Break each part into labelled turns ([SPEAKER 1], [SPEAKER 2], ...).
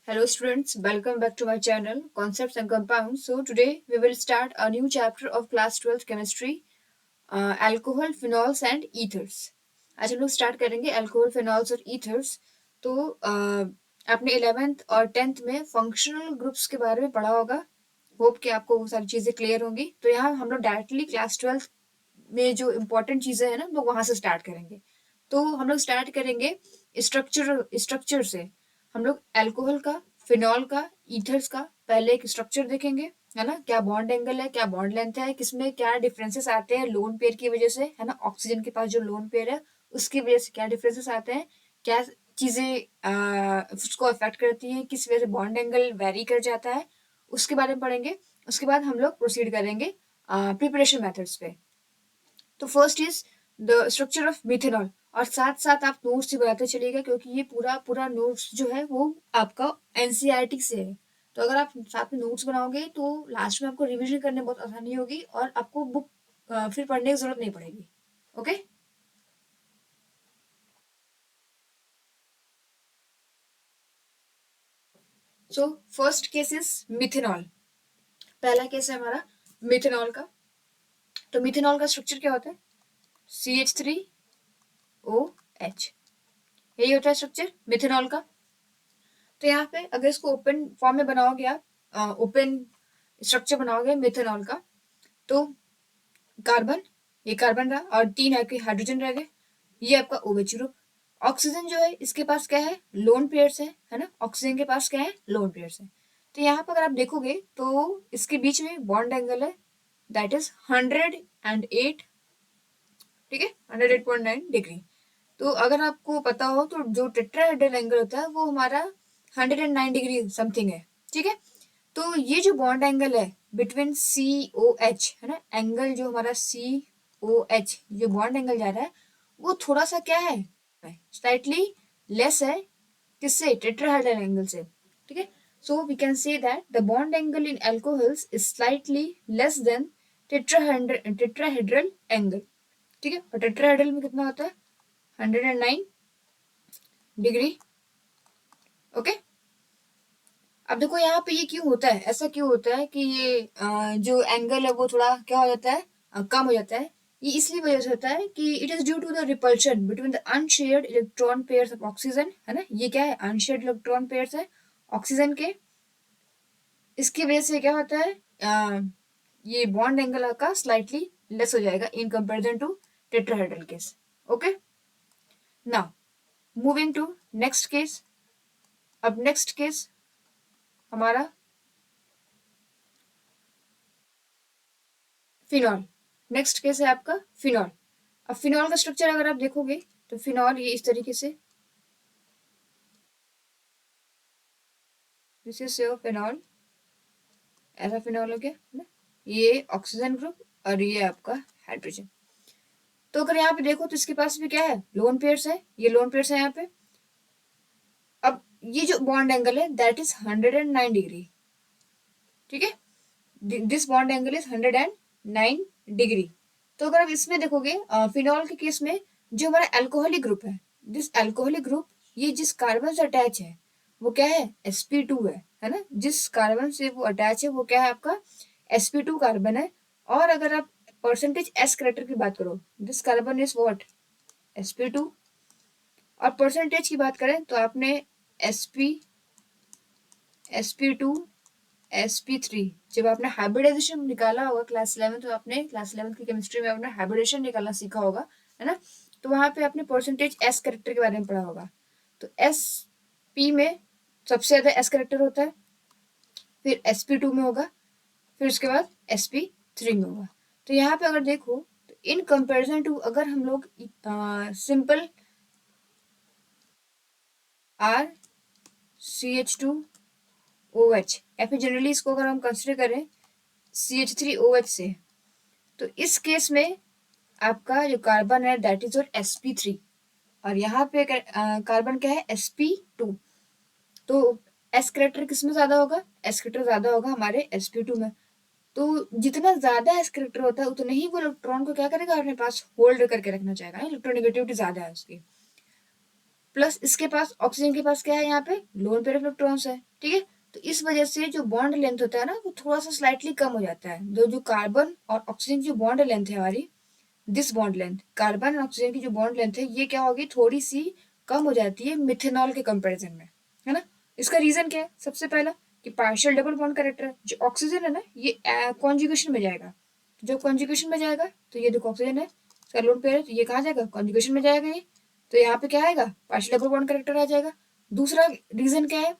[SPEAKER 1] Hello students, welcome back to my channel Concepts and Compounds. So today we will start a new chapter of class 12th chemistry, alcohol, phenols and ethers. आज हम लोग start करेंगे alcohol phenols और ethers. तो आपने 11th और 10th में functional groups के बारे में पढ़ा होगा. होप कि आपको वो सारी चीज़ें क्लियर होंगी. तो यहाँ हम लोग डायरेक्टली क्लास 12th में जो इम्पोर्टेंट चीज़ें हैं ना वो वहाँ से स्टार्ट करेंगे. तो हम लोग स्टार्ट करेंगे स्ट्रक्चर से. हम लोग अल्कोहल का, फिनॉल का, ईथर्स का पहले एक स्ट्रक्चर देखेंगे, है ना. क्या बॉन्ड एंगल है, क्या बॉन्ड लेंथ है, किसमें क्या डिफरेंसेस आते हैं लोन पेयर की वजह से, है ना. ऑक्सीजन के पास जो लोन पेयर है उसकी वजह से क्या डिफरेंसेस आते हैं, क्या चीजें उसको अफेक्ट करती हैं, किस वजह से बॉन्ड एंगल वेरी कर जाता है, उसके बारे में पढ़ेंगे. उसके बाद हम लोग प्रोसीड करेंगे प्रिपरेशन मेथड्स पे. तो first is the structure of methanol. और साथ साथ आप नोट्स ही बनाते चलिएगा क्योंकि ये पूरा पूरा नोट्स जो है वो आपका एनसीईआरटी से है. तो अगर आप साथ में नोट्स बनाओगे तो लास्ट में आपको रिवीजन करने में बहुत आसानी होगी और आपको बुक फिर पढ़ने की जरूरत नहीं पड़ेगी. Okay. So first case is methanol. पहला केस है हमारा मिथेनॉल का. तो मिथेनॉल का स्ट्रक्चर क्या होता है? CH3OH. यही होता है स्ट्रक्चर मिथेनॉल का. तो यहाँ पे अगर इसको ओपन फॉर्म में बनाओगे आप, ओपन स्ट्रक्चर बनाओगे मिथेनॉल का, तो कार्बन, ये कार्बन रहा और 3 हाइड्रोजन रह गए. ये आपका OH ग्रुप. ऑक्सीजन जो है इसके पास क्या है? लोन पेयर्स है ना. ऑक्सीजन के पास क्या है? लोन पेयर्स है. तो यहाँ पर अगर आप देखोगे तो इसके बीच में बॉन्ड एंगल है, दैट इज 108. ठीक है, 108.9 डिग्री. तो अगर आपको पता हो तो जो टेट्राहेड्रल एंगल होता है वो हमारा 109 डिग्री समथिंग है. ठीक है. तो ये जो बॉन्ड एंगल है बिटवीन COH, है ना, एंगल जो हमारा COH जो बॉन्ड एंगल जा रहा है वो थोड़ा सा क्या है? स्लाइटली लेस है. किससे? टेट्राहेड्रल एंगल से. ठीक है. So we can say that the bond angle in alcohols is slightly less than tetrahedral angle. ठीक है. और टेट्राहेड्रल में कितना होता है? 109 डिग्री. ओके. अब देखो यहाँ पे ये क्यों होता है, ऐसा क्यों होता है कि ये जो एंगल है वो थोड़ा क्या हो जाता है, कम हो जाता है. ये इसलिए वजह से होता है कि it is due to the repulsion between the unshared electron pairs of oxygen, है ना. ये क्या है? अनशेयर्ड इलेक्ट्रॉन पेयर्स है ऑक्सीजन के. इसकी वजह से क्या होता है, ये बॉन्ड एंगल का स्लाइटली लेस हो जाएगा in comparison to tetrahedral case. Okay. Now moving to next case. अब नेक्स्ट केस हमारा फिनॉल. नेक्स्ट केस है आपका फिनॉल. अब फिनॉल का स्ट्रक्चर अगर आप देखोगे तो फिनॉल ये इस तरीके से, दिस इज योर फिनॉल. ऐसा फिनॉल हो गया ना. ये ऑक्सीजन ग्रुप और ये आपका हाइड्रोजन. तो अगर यहाँ पे देखो तो इसके पास भी क्या है? लोन पेयर्स है. ये लोन पेयर्स है यहाँ पे. अब ये जो बॉन्ड एंगल है दैट इज 109 डिग्री. ठीक है. This bond angle is 109 degree. तो अगर आप इसमें देखोगे फिनॉल के केस में जो हमारा अल्कोहलिक ग्रुप है, दिस अल्कोहलिक ग्रुप, ये जिस कार्बन से अटैच है वो क्या है? sp2 है ना. जिस कार्बन से वो अटैच है वो क्या है? आपका sp2 कार्बन है. और अगर आप परसेंटेज s करेक्टर की बात करो, this carbon is what? sp2. और परसेंटेज की बात करें तो आपने sp sp2 sp3 जब आपने हाइब्रिडाइजेशन निकाला होगा क्लास 11, तो आपने क्लास 11 की केमिस्ट्री में आपने हाइब्रिडेशन निकालना सीखा होगा, है ना. तो वहां पे आपने परसेंटेज एस करेक्टर के बारे में पढ़ा होगा. तो एस पी में सबसे ज्यादा एस करेक्टर होता है, फिर sp2 में होगा, फिर उसके बाद sp3 में होगा. तो यहाँ पे अगर देखो तो इन कंपेरिजन टू अगर हम लोग सिंपल RCH2OH या फिर जनरली इसको अगर हम कंसिडर करें CH3OH से, तो इस केस में आपका जो कार्बन है दैट इज योर sp3 और यहाँ पे कार्बन क्या है? sp2. तो एस करेक्टर किसमें ज्यादा होगा? एस करेक्टर ज्यादा होगा हमारे sp2 में. तो जितना ज्यादा एस करेक्टर होता है उतना ही वो इलेक्ट्रॉन को क्या करेगा? अपने पास होल्ड करके रखना चाहेगा. इलेक्ट्रोनेगेटिविटी ज्यादा है उसकी. प्लस इसके पास ऑक्सीजन के पास क्या है यहाँ पे लोन पेयर ऑफ इलेक्ट्रॉन्स है, ठीक है। तो इस वजह से जो बॉन्ड लेंथ होता है ना वो थोड़ा सा स्लाइटली कम हो जाता है। जो कार्बन और ऑक्सीजन की जो बॉन्ड लेंथ है हमारी, दिस बॉन्ड लेंथ, कार्बन और ऑक्सीजन की जो बॉन्ड लेंथ है ये क्या होगी, थोड़ी सी कम हो जाती है मिथेनॉल के कंपैरिजन में, है ना। इसका रीजन क्या है, सबसे पहला कि पार्शियल डबल बॉन्ड कैरेक्टर है। जो ऑक्सीजन है ना ये कॉन्जुगेशन में जाएगा, जब कॉन्जुगेशन में जाएगा तो ये देखो ऑक्सीजन है, इसका लोन पेयर है, तो ये कहाँ जाएगा, कॉन्जुगेशन में जाएगा ये, तो यहाँ पे क्या आएगा, पार्शियल डबल बॉन्ड कैरेक्टर आ जाएगा। दूसरा रीजन क्या है,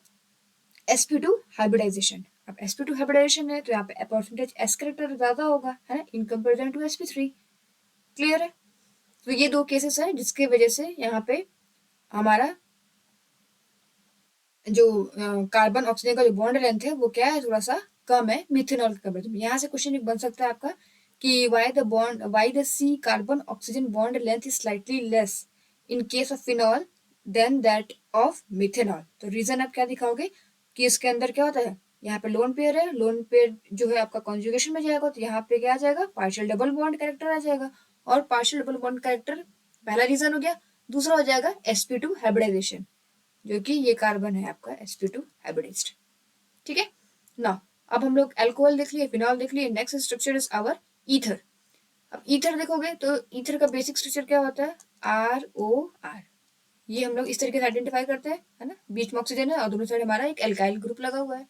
[SPEAKER 1] sp2 हाइब्रिडाइजेशन। अब sp2 हाइब्रिडाइजेशन है तो यहाँ पे परसेंटेज s कैरेक्टर ज्यादा होगा, है ना, इन कंपेरिजन टू sp3। क्लियर है। तो ये दो केसेस है जिसकी वजह से यहाँ पे हमारा जो कार्बन ऑक्सीजन का जो बॉन्ड लेंथ है वो क्या है, थोड़ा सा कम है मिथेनॉल के कंपेरिजन में। यहाँ से क्वेश्चन एक बन सकता है आपका कि why the C carbon oxygen bond length is slightly less in case of phenol than that of methanol. तो रीजन आप क्या दिखाओगे कि इसके अंदर क्या होता है, यहाँ पे लोन पेयर है, लोन पेयर जो है आपका कॉन्जुगेशन में जाएगा तो यहाँ पे क्या आ जाएगा, पार्शियल डबल बॉन्ड कैरेक्टर आ जाएगा। और पार्शियल डबल बॉन्ड कैरेक्टर पहला रीजन हो गया। दूसरा हो जाएगा sp2 हाइब्रिडाइजेशन, जो कि ये कार्बन है आपका sp2 हाइब्रिडाइज्ड, ठीक है ना। अब हम लोग अल्कोहल देख लिए, फिनॉल देख लिए, next structure is our ether. अब ईथर देखोगे तो ईथर का बेसिक स्ट्रक्चर क्या होता है, ROR। ये हम लोग इस तरीके से आइडेंटिफाई करते हैं, है ना, बीच में ऑक्सीजन है और दोनों साइड हमारा एक एल्काइल ग्रुप लगा हुआ है।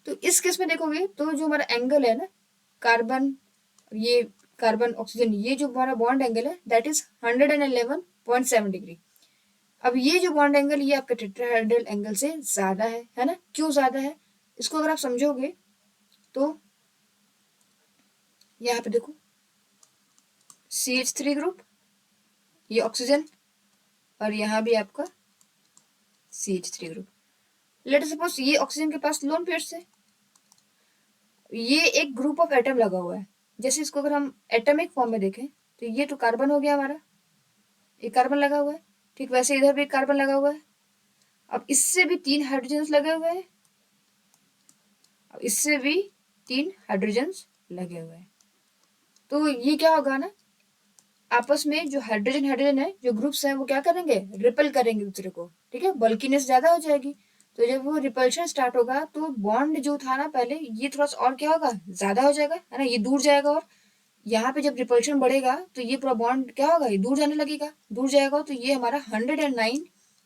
[SPEAKER 1] तो इस केस में देखोगे तो जो हमारा एंगल है ना, कार्बन, ये कार्बन ऑक्सीजन, ये जो हमारा बॉन्ड एंगल है दैट इज 111.7 डिग्री। अब ये जो बॉन्ड एंगल ये आपके टेट्राहेड्रल एंगल से ज्यादा है ना। क्यों ज्यादा है, इसको अगर आप समझोगे तो यहाँ पे देखो CH3 ग्रुप, ये ऑक्सीजन, और यहाँ भी आपका CH3 ग्रुप। लेट सपोज ये ऑक्सीजन के पास लोन पेयर से ये एक ग्रुप ऑफ एटम लगा हुआ है। जैसे इसको अगर हम एटमिक फॉर्म में देखें तो ये तो कार्बन हो गया हमारा, एक कार्बन लगा हुआ है, ठीक वैसे इधर भी एक कार्बन लगा हुआ है। अब इससे भी 3 हाइड्रोजन लगे हुए हैं, अब इससे भी 3 हाइड्रोजन लगे हुए हैं। तो ये क्या होगा ना, आपस में जो हाइड्रोजन हाइड्रोजन है जो ग्रुप्स हैं वो क्या करेंगे, रिपेल करेंगे दूसरे को, ठीक है, बल्कीनेस ज्यादा हो जाएगी। तो जब वो रिपल्शन स्टार्ट होगा तो बॉन्ड जो था ना पहले ये थोड़ा सा और क्या होगा, ज्यादा हो जाएगा, है ना, ये दूर जाएगा। और यहाँ पे जब रिपल्शन बढ़ेगा तो ये पूरा बॉन्ड क्या होगा, ये दूर जाने लगेगा, दूर जाएगा तो ये हमारा 109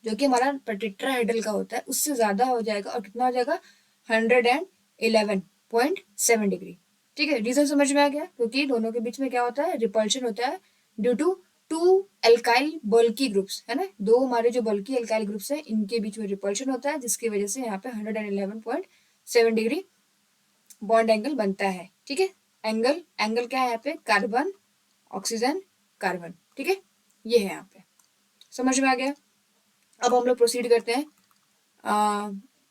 [SPEAKER 1] जो कि हमारा टेट्राहेड्रल का होता है उससे ज्यादा हो जाएगा। और कितना हो जाएगा, 111.7 डिग्री। ठीक है, रीजन समझ में आ गया, क्योंकि दोनों के बीच में क्या होता है, रिपल्शन होता है due to two alkyl bulky groups, है ना, दो हमारे जो बल्की एल्काइल ग्रुप्स है इनके बीच में रिपल्शन होता है, जिसकी वजह से यहाँ पे 111.7 डिग्री बॉन्ड एंगल बनता है। ठीक है, एंगल एंगल क्या है यहाँ पे, कार्बन ऑक्सीजन कार्बन, ठीक है, ये है यहाँ पे, समझ में आ गया। अब हम लोग प्रोसीड करते हैं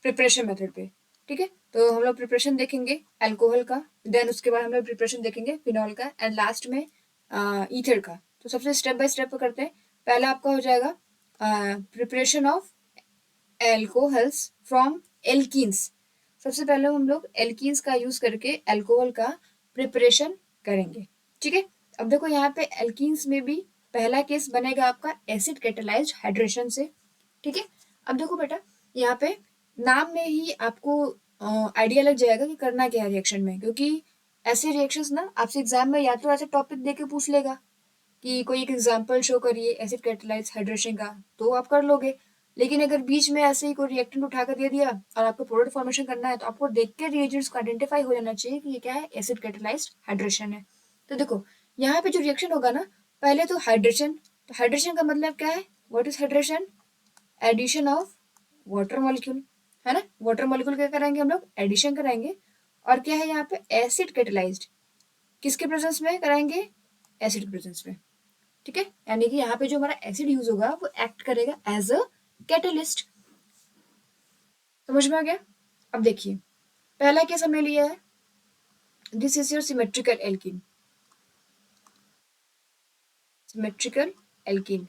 [SPEAKER 1] प्रिपरेशन मेथड पे। ठीक है, तो हम लोग प्रिपरेशन देखेंगे अल्कोहल का, देन उसके बाद हम लोग प्रिपरेशन देखेंगे फिनॉल का, एंड लास्ट में ईथर का। तो सबसे स्टेप बाय स्टेप करते हैं। पहला आपका हो जाएगा preparation of alcohols from alkenes. सबसे पहले हम लोग एल्कीन्स का यूज करके अल्कोहल का प्रिपरेशन करेंगे। ठीक है, अब देखो यहाँ पे एल्कीन्स में भी पहला केस बनेगा आपका एसिड कैटालाइज्ड हाइड्रेशन से। ठीक है, अब देखो बेटा यहाँ पे नाम में ही आपको आइडिया लग जाएगा कि करना क्या है रिएक्शन में, क्योंकि ऐसे रिएक्शंस ना आपसे एग्जाम में या तो ऐसे टॉपिक देके पूछ लेगा कि कोई एक एग्जांपल शो करिए एसिड कैटालाइज्ड हाइड्रेशन का, तो आप कर लोगे। लेकिन अगर बीच में ऐसे ही कोई रिएक्टेंट उठा कर दे दिया और आपको प्रोडक्ट फॉर्मेशन करना है तो आपको देख के रिएजेंट्स को आइडेंटिफाई हो जाना चाहिए कि ये क्या है, एसिड कैटालाइज्ड हाइड्रेशन है। तो देखो यहाँ पे जो रिएक्शन होगा ना, पहले तो हाइड्रेशन, तो हाइड्रेशन का मतलब क्या है, what is hydration, addition of water molecule, है ना, वाटर मॉलिक्यूल क्या कराएंगे हम लोग, एडिशन कराएंगे। और क्या है यहाँ पे, एसिड कैटालाइज्ड, किसके प्रेजेंस में कराएंगे, एसिड के प्रेजेंस में। ठीक है, यानी कि यहाँ पे जो हमारा एसिड यूज होगा वो एक्ट करेगा एज अ कैटलिस्ट। समझ में आ गया। अब देखिए पहला केस हमने लिया है, this is your symmetrical alkene, symmetrical alkene.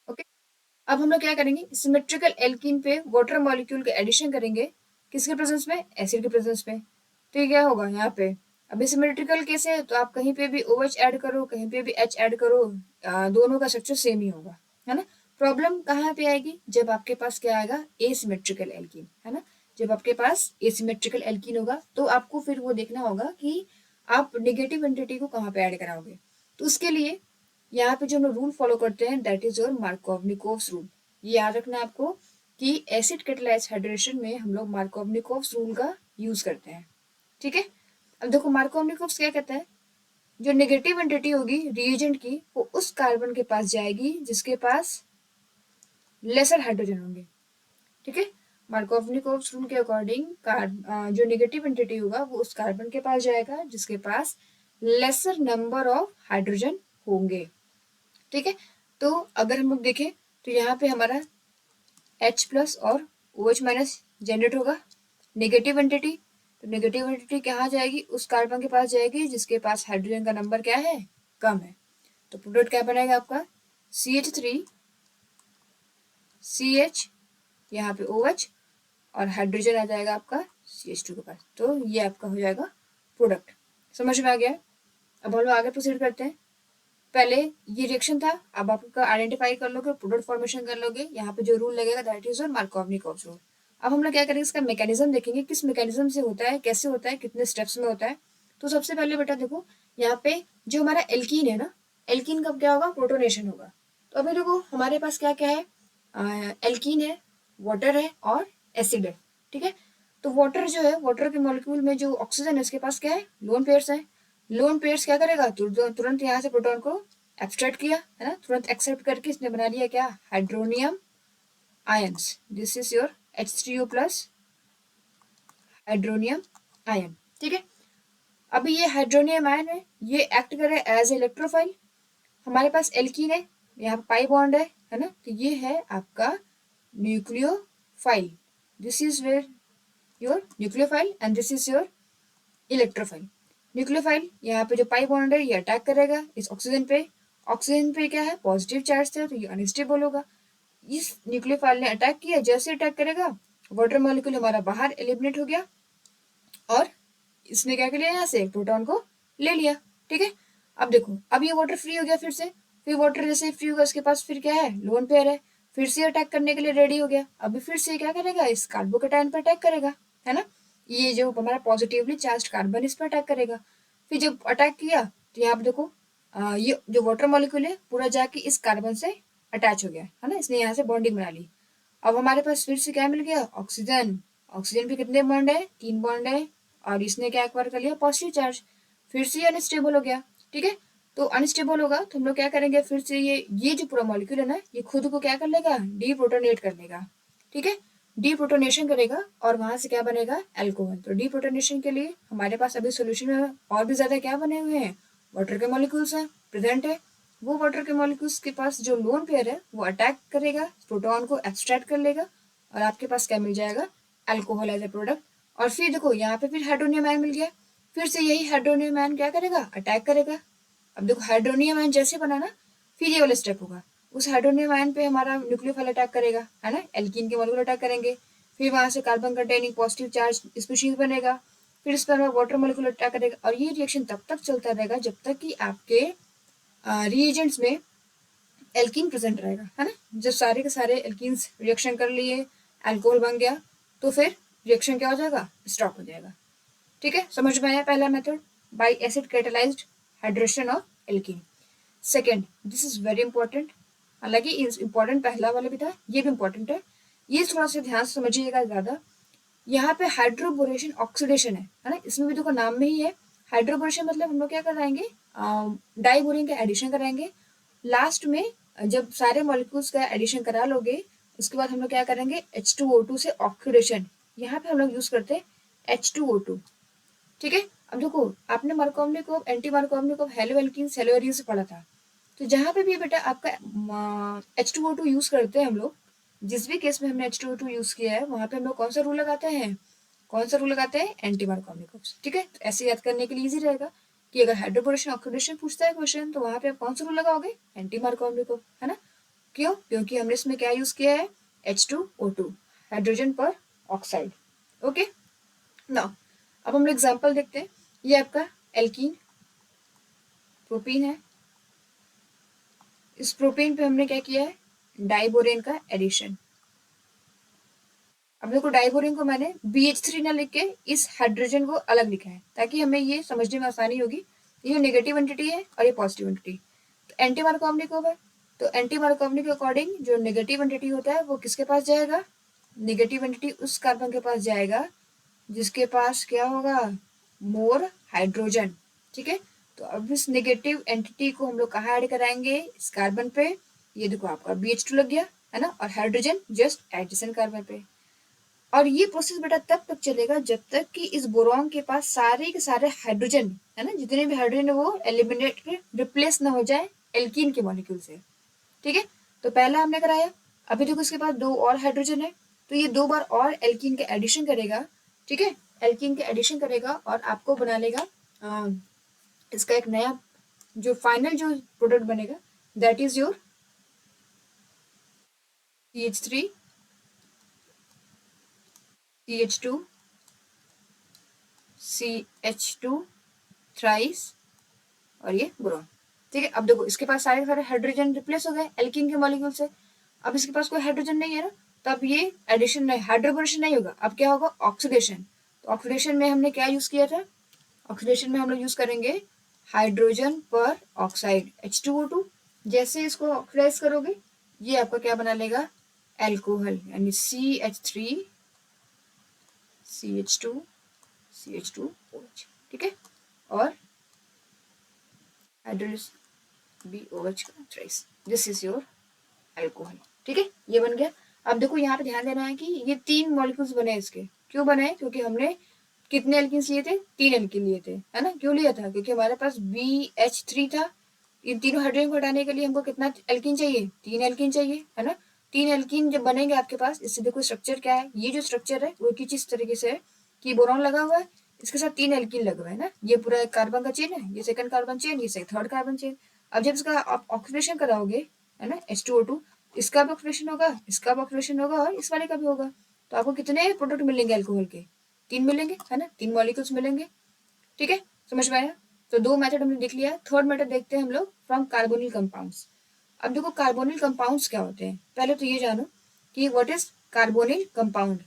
[SPEAKER 1] Okay, अब हम लोग क्या करेंगे, सिमेट्रिकल एल्कीन पे वाटर मॉलिक्यूल के एडिशन करेंगे, किसके प्रेजेंस में, एसिड के प्रेजेंस में। तो ये क्या होगा यहाँ पे, अब सिमेट्रिकल केस है तो आप कहीं पे भी OH ऐड करो, कहीं पे भी H ऐड करो, दोनों का स्ट्रक्चर सेम ही होगा, है ना। प्रॉब्लम कहाँ पे आएगी, जब आपके पास क्या आएगा, एसिमेट्रिकल एल्कीन, है ना। जब आपके पास एसिमेट्रिकल एल्कीन होगा तो आपको फिर वो देखना होगा कि आप नेगेटिव एंटिटी को कहाँ पे ऐड कराओगे। तो उसके लिए यहाँ पे जो हम लोग रूल फॉलो करते हैं that is your Markovnikov's rule. ये याद रखना है आपको कि एसिड कैटालाइज्ड हाइड्रेशन में हम लोग मार्कोवनिकोव्स रूल का यूज करते हैं, ठीक है। अब देखो मार्कोवनिकोव्स क्या कहता है, जो नेगेटिव एंटिटी होगी रिएजेंट की वो उस कार्बन के पास जाएगी जिसके पास लेसर हाइड्रोजन होंगे, ठीक है। मार्कोवनिकोव्स रूल के अकॉर्डिंग जो नेगेटिव एंटिटी होगा वो उस कार्बन के पास जाएगा जिसके पास लेसर नंबर ऑफ हाइड्रोजन होंगे, ठीक है। तो अगर हम लोग देखें तो यहाँ पे हमारा H+ और OH- जनरेट होगा, नेगेटिव एंटिटी। तो नेगेटिव एंटिटी कहाँ जाएगी, उस कार्बन के पास जाएगी जिसके पास हाइड्रोजन का नंबर क्या है, कम है। तो प्रोडक्ट क्या बनेगा आपका, CH3 CH, यहाँ पे OH और हाइड्रोजन आ जाएगा आपका CH2 के पास। तो ये आपका हो जाएगा प्रोडक्ट। समझ में आ गया। अब हम लोग आगे प्रोसीड करते हैं। पहले ये रिएक्शन था, अब आपका आइडेंटिफाई कर लोगे, प्रोडक्ट फॉर्मेशन कर लोगे, यहाँ पे जो रूल लगेगा दैट इज मार्कोवनिकोव्स रूल। अब हम लोग क्या करेंगे, इसका मैकेनिज्म देखेंगे, किस मैकेनिज्म से होता है, कैसे होता है, कितने स्टेप्स में होता है। तो सबसे पहले बेटा देखो, यहाँ पे जो हमारा एल्कीन है ना, एल्कीन का क्या होगा, प्रोटोनेशन होगा। तो अभी देखो हमारे पास क्या क्या है, एल्कीन है, वाटर है और एसिड है, ठीक है। तो वाटर जो है, वाटर के मॉलिक्यूल में जो ऑक्सीजन है उसके पास क्या है, लोन पेयर्स है। लोन पेयर्स क्या करेगा, तुरंत यहाँ से प्रोटॉन को एब्स्ट्रैक्ट किया, है ना, तुरंत एक्सेप्ट करके इसने बना लिया क्या, hydronium ions. This is your H3O+ hydronium ion, ठीक है। अभी ये हाइड्रोनियम आयन है, ये एक्ट करे एज इलेक्ट्रोफाइल। हमारे पास एल्कीन है, यहाँ पाई बॉन्ड है ना, तो ये है आपका nucleophile. This is where your nucleophile and this is your electrophile. Nucleophile यहाँ पे जो पाई बॉन्ड है ये अटैक करेगा इस ऑक्सीजन पे। ऑक्सीजन पे क्या है, पॉजिटिव चार्ज है तो ये अनस्टेबल होगा। इस न्यूक्लियोफाइल ने अटैक किया, जैसे अटैक करेगा वाटर मॉलिक्यूल हमारा बाहर एलिमिनेट हो गया और इसने क्या कर लिया, यहाँ से प्रोटॉन को ले लिया, ठीक है। अब देखो, अब ये वाटर फ्री हो गया फिर वाटर जैसे फ्री होगा उसके पास फिर क्या है, लोन पेयर है, फिर से अटैक करने के लिए रेडी हो गया। अभी फिर से क्या करेगा, इस कार्बोकेटायन पर अटैक करेगा, है ना। ये जो हमारा पॉजिटिवली चार्ज कार्बन इस पर अटैक करेगा। फिर जब अटैक किया तो यहाँ पे देखो, ये जो वाटर मॉलिक्यूल है पूरा जाके इस कार्बन से अटैच हो गया, है ना, इसने यहाँ से बॉन्डिंग बना ली। अब हमारे पास फिर से क्या मिल गया, ऑक्सीजन। ऑक्सीजन पे कितने बॉन्ड है, 3 बॉन्ड है, और इसने क्या एक्वायर कर लिया, पॉजिटिव चार्ज। फिर से ये अनस्टेबल हो गया, ठीक है। तो अनस्टेबल होगा तो हम लोग क्या करेंगे, फिर से ये जो पूरा मॉलिक्यूल है ना, ये खुद को क्या कर लेगा, डीप्रोटोनेट कर लेगा, ठीक है। डीप्रोटोनेशन करेगा और वहां से क्या बनेगा, एल्कोहल। तो डीप्रोटोनेशन के लिए हमारे पास अभी सोल्यूशन में और भी ज्यादा क्या बने हुए हैं, वाटर के मॉलिक्यूल्स हैं प्रेजेंट है। वो वाटर के मॉलिक्यूल्स के पास जो लोन पेयर है वो अटैक करेगा, प्रोटॉन को एब्स्ट्रैक्ट कर लेगा और आपके पास क्या मिल जाएगा, अल्कोहल एज ए प्रोडक्ट। और फिर देखो यहाँ पे फिर हाइड्रोनियम आयन मिल गया, फिर से यही हाइड्रोनियम आयन क्या करेगा, अटैक करेगा। अब देखो हाइड्रोनियम आयन जैसे बना ना, फिर ये वाला स्टेप होगा, उस हाइड्रोनियम आयन पे हमारा न्यूक्लियोफाइल अटैक करेगा, है ना, एल्कीन के मॉलिक्यूल अटैक करेंगे। फिर वहां से carbon containing positive charge species बनेगा, फिर इस पर वाटर मॉलिक्यूल अटैक करेगा। और ये रिएक्शन तब तक चलता रहेगा जब तक कि आपके रिएजेंट्स में एल्कीन प्रेजेंट रहेगा, है ना। जब सारे के सारे एल्कीन्स रिएक्शन कर लिए, अल्कोहल बन गया, तो फिर रिएक्शन क्या हो जाएगा, स्टॉप हो जाएगा, ठीक है। समझ में आया पहला method, bye acid catalysed hydration of alkene. Second, this is very important, हालांकि इंपॉर्टेंट पहला वाला भी था, ये भी इंपॉर्टेंट है, ये थोड़ा सा ध्यान से समझिएगा ज्यादा। यहाँ पे हाइड्रोबोरेशन ऑक्सीडेशन है ना, इसमें भी देखो नाम में ही है। हाइड्रोबोरेशन मतलब हम लोग क्या कराएंगे, डाइबोरिन का एडिशन कराएंगे। लास्ट में जब सारे मॉलिक्यूल्स का एडिशन करा लोगे उसके बाद हम लोग क्या करेंगे, H2O2 से ऑक्सीडेशन। यहाँ पे हम लोग यूज करते हैं H2O2, ठीक है। अब देखो आपने Markovnikov, anti Markovnikov, hello alkene, hello Erin से पढ़ा था। तो जहाँ पे भी बेटा आपका H2O2 यूज करते हैं हम लोग, जिस भी केस में हमने H2O2 यूज किया है वहां पे हम लोग कौन सा रूल लगाते हैं, कौन सा रूल लगाते हैं, एंटी मार्कोवनिकोव, ठीक है। तो ऐसे याद करने के लिए इजी रहेगा कि अगर हाइड्रोबोरेशन ऑक्सीडेशन पूछता है क्वेश्चन तो वहां पे आप कौन सा रूल लगाओगे, एंटी मार्कोवनिकोव, है ना। क्यों, क्योंकि हमने इसमें क्या यूज किया है, H2O2 हाइड्रोजन पर ऑक्साइड, ओके। नाउ अब हम लोग एग्जाम्पल देखते हैं। ये आपका एल्कीन प्रोपीन है। इस प्रोपीन पे हमने क्या किया है, डाइबोरेन का एडिशन। अब देखो डाइबोरेन को मैंने BH3 ना लिख के इस हाइड्रोजन को अलग लिखा है ताकि हमें ये समझने में आसानी होगी। ये नेगेटिव एंटिटी है और ये पॉजिटिव एंटिटी। तो एंटी मार्कोवनी कब है, तो एंटी मार्कोवनी के अकॉर्डिंग जो नेगेटिव एंटिटी होता है वो किसके पास जाएगा, नेगेटिव एंटिटी उस कार्बन के पास जाएगा जिसके पास क्या होगा, मोर हाइड्रोजन। ठीक है, तो अब इस नेगेटिव एंटिटी को हम लोग कहाँ ऐड कराएंगे, इस कार्बन पे। ये देखो आपका BH2 लग गया है ना, और हाइड्रोजन जस्ट एडजेसेंट कार्बन पे। और ये प्रोसेस बेटा तब तक चलेगा जब तक कि इस बोरॉन के पास सारे के सारे हाइड्रोजन है ना, जितने भी हाइड्रोजन है वो एलिमिनेट रिप्लेस ना हो जाए एल्कीन के मॉलिक्यूल से। ठीक है, तो पहला हमने कराया। अभी देखो इसके पास 2 और हाइड्रोजन है, तो ये 2 बार और एल्कीन के एडिशन करेगा। ठीक है, एल्कीन के एडिशन करेगा और आपको बना लेगा इसका एक नया जो फाइनल जो प्रोडक्ट बनेगा, that is your CH3 CH2 CH2 thrice और ये बोरॉन। ठीक है, अब देखो इसके पास सारे सारे हाइड्रोजन रिप्लेस हो गए एल्कीन के मॉलिक्यूल से। अब इसके पास कोई हाइड्रोजन नहीं है ना, तो अब ये एडिशन नहीं, हाइड्रोजन नहीं होगा, अब क्या होगा, ऑक्सीडेशन। तो ऑक्सीडेशन में हमने क्या यूज किया था, ऑक्सीडेशन में हम लोग यूज करेंगे हाइड्रोजन पर ऑक्साइड H2O2। जैसे इसको ऑक्सीडाइज करोगे ये आपका क्या बना लेगा, एल्कोहल, यानी CH3 CH2 CH2OH। ठीक है, और हाइड्रोलिस BOH का thrice, this is your alcohol. ठीक है, ये बन गया। अब देखो यहाँ पे ध्यान देना है कि ये 3 मॉलिक्यूल्स बने इसके, क्यों बने, क्योंकि हमने कितने एल्किन्स लिए थे, 3 एल्किन लिए थे, है ना। क्यों लिया था, क्योंकि हमारे पास BH3 था। इन तीनों हाइड्रोजन को हटाने के लिए हमको कितना एल्किन चाहिए, 3 एल्किन चाहिए, है ना। 3 एल्किन जब बनेंगे आपके पास, इससे देखो स्ट्रक्चर क्या है, ये जो स्ट्रक्चर है वो कुछ इस तरीके से है कि बोरॉन लगा हुआ है, इसके साथ 3 एल्किन लगा हुआ है ना, ये पूरा एक कार्बन का चेन है, ये सेकंड कार्बन चेन, ये थर्ड कार्बन चेन। अब जब इसका आप ऑक्सीडेशन कराओगे, है ना, H2O2, इसका भी ऑक्सीडेशन होगा, इसका भी ऑक्सीडेशन होगा और इस वाले का भी होगा। तो आपको कितने प्रोडक्ट मिलेंगे अल्कोहल के, 3 मिलेंगे, है ना, 3 मॉलिक्यूल्स मिलेंगे। ठीक है, समझ में आया। तो 2 मेथड हमने देख लिया। थर्ड मेथड देखते हैं हम लोग, फ्रॉम कार्बोनिल कंपाउंड्स। अब देखो कार्बोनिल कंपाउंड्स क्या होते हैं, पहले तो ये जानो कि व्हाट इज कार्बोनिल कंपाउंड।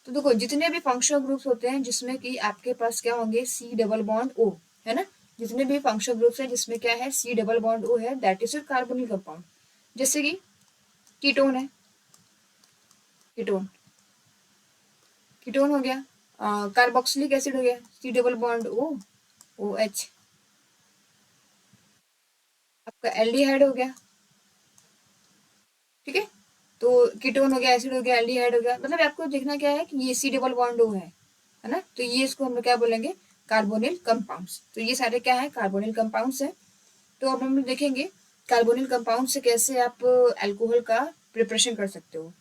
[SPEAKER 1] तो देखो जितने भी फंक्शनल ग्रुप्स होते हैं जिसमें कि आपके पास क्या होंगे, C डबल बॉन्ड O, है ना, जितने भी फंक्शनल ग्रुप्स हैं जिसमें क्या है, C डबल बॉन्ड O है, that is your carbonyl compound. जैसे कि कीटोन है, कीटोन, कीटोन हो गया। कार्बोक्सिलिक एसिड हो गया, C double bond O OH। आपका एल्डिहाइड हो गया। ठीक है, तो कीटोन हो गया, एसिड हो गया, एल्डिहाइड हो गया। मतलब आपको देखना क्या है कि ये C डबल बॉन्ड O है ना, तो ये इसको हम लोग क्या बोलेंगे, कार्बोनिल कंपाउंड्स। तो ये सारे क्या है, कार्बोनिल कंपाउंड्स है। तो अब हम लोग देखेंगे कार्बोनिल कंपाउंड से कैसे आप अल्कोहल का प्रिपरेशन कर सकते हो।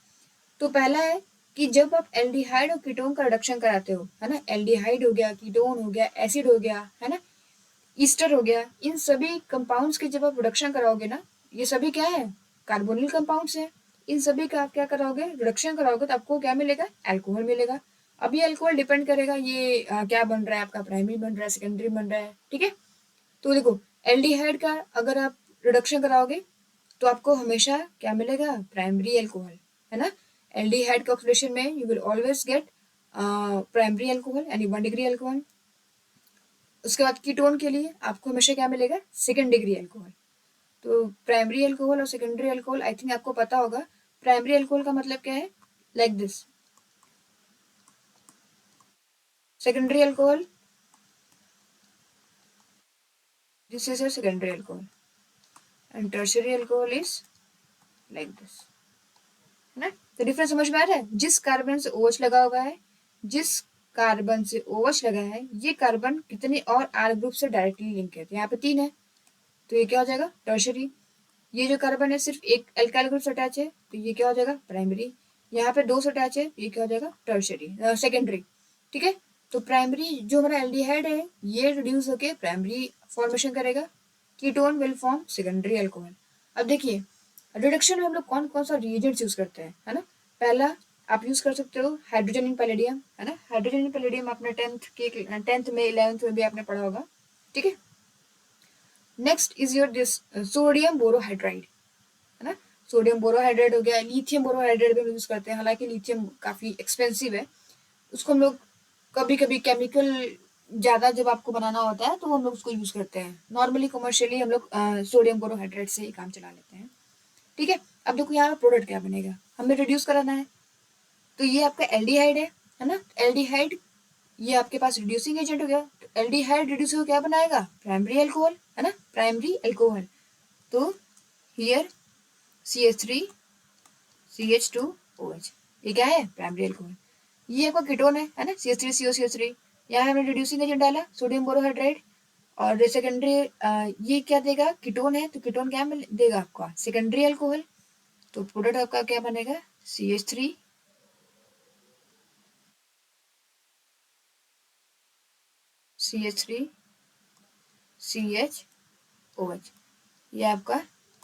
[SPEAKER 1] तो पहला है कि जब आप एल्डिहाइड और कीटोन का रिडक्शन कराते हो, है ना, एल्डिहाइड हो गया, कीटोन हो गया, एसिड हो गया, है ना, ईस्टर हो गया, इन सभी कंपाउंड्स के जब आप रिडक्शन कराओगे ना, ये सभी क्या है, कार्बोनिल कंपाउंड्स है। इन सभी का आप क्या कराओगे, रिडक्शन कराओगे, तो आपको क्या मिलेगा, अल्कोहल मिलेगा। अब ये अल्कोहल डिपेंड करेगा ये क्या बन रहा है, आपका प्राइमरी बन रहा है, सेकेंडरी बन रहा है। ठीक है, तो देखो एल्डिहाइड का अगर आप रिडक्शन कराओगे तो आपको हमेशा क्या मिलेगा, प्राइमरी अल्कोहल, है ना। एल्डिहाइड के ऑक्सीडेशन में you will always get primary alcohol यानी 1 डिग्री अल्कोहल। उसके बाद कीटोन के लिए आपको हमेशा क्या मिलेगा, सेकेंड डिग्री अल्कोहल। तो प्राइमरी अल्कोहल और सेकेंडरी अल्कोहल आई थिंक आपको पता होगा। प्राइमरी अल्कोहल का मतलब क्या है, like this, secondary alcohol, this is a secondary alcohol, and tertiary alcohol is like this, है ना। तो डिफरेंस समझ में आ रहा है, जिस कार्बन से OH लगा हुआ है, जिस कार्बन से OH लगा है, ये कार्बन कितने और R ग्रुप से डायरेक्टली लिंक है, तो यहाँ पे 3 है, तो ये क्या हो जाएगा, टर्शरी। ये जो कार्बन है सिर्फ एक एल्काइल ग्रुप से अटैच है, तो ये क्या हो जाएगा, प्राइमरी। यहाँ पे 2 से अटैच है, ये क्या हो जाएगा, टर्शरी, सेकेंडरी। ठीक है, तो प्राइमरी जो हमारा एल्डिहाइड है ये रिड्यूस होके प्राइमरी फॉर्मेशन करेगा, ketone will form secondary alcohol. अब देखिए रिडक्शन में हम लोग कौन कौन सा रिएजेंट्स यूज करते हैं, है ना। पहला आप यूज कर सकते हो हाइड्रोजन इन पैलेडियम, है ना। हाइड्रोजन इन पैलेडियम आपने 10th में 11th में भी आपने पढ़ा होगा। ठीक है। Next is your this sodium borohydride, है ना। सोडियम बोरोहाइड्राइड हो गया, लिथियम बोरोहाइड्राइड भी हम यूज करते हैं, हालांकि लिथियम काफी एक्सपेंसिव है, उसको हम लोग कभी कभी केमिकल ज्यादा जब आपको बनाना होता है तो हम लोग उसको यूज करते हैं। नॉर्मली कमर्शियली हम लोग सोडियम बोरोहाइड्राइड से ही काम चला लेते हैं। ठीक है। अब देखो यहाँ पे प्रोडक्ट क्या बनेगा, हमें रिड्यूस कराना है, तो ये आपका एल्डिहाइड है ना। एल्डिहाइड ये आपके पास रिड्यूसिंग एजेंट हो गया, तो एल्डिहाइड रिड्यूस हो क्या बनाएगा, प्राइमरी अल्कोहल, है ना, प्राइमरी अल्कोहल। तो हियर CH3CH2OH, ये क्या है, प्राइमरी अल्कोहल। ये आपका कीटोन है ना, CH3COCH3। यहाँ हमने रिड्यूसिंग एजेंट डाला सोडियम बोरोहाइड्राइड, और सेकेंडरी ये क्या देगा, कीटोन है तो कीटोन क्या देगा आपका, सेकेंडरी अल्कोहल। तो प्रोडक्ट आपका क्या बनेगा, CH3 CH3 CHOH, ये आपका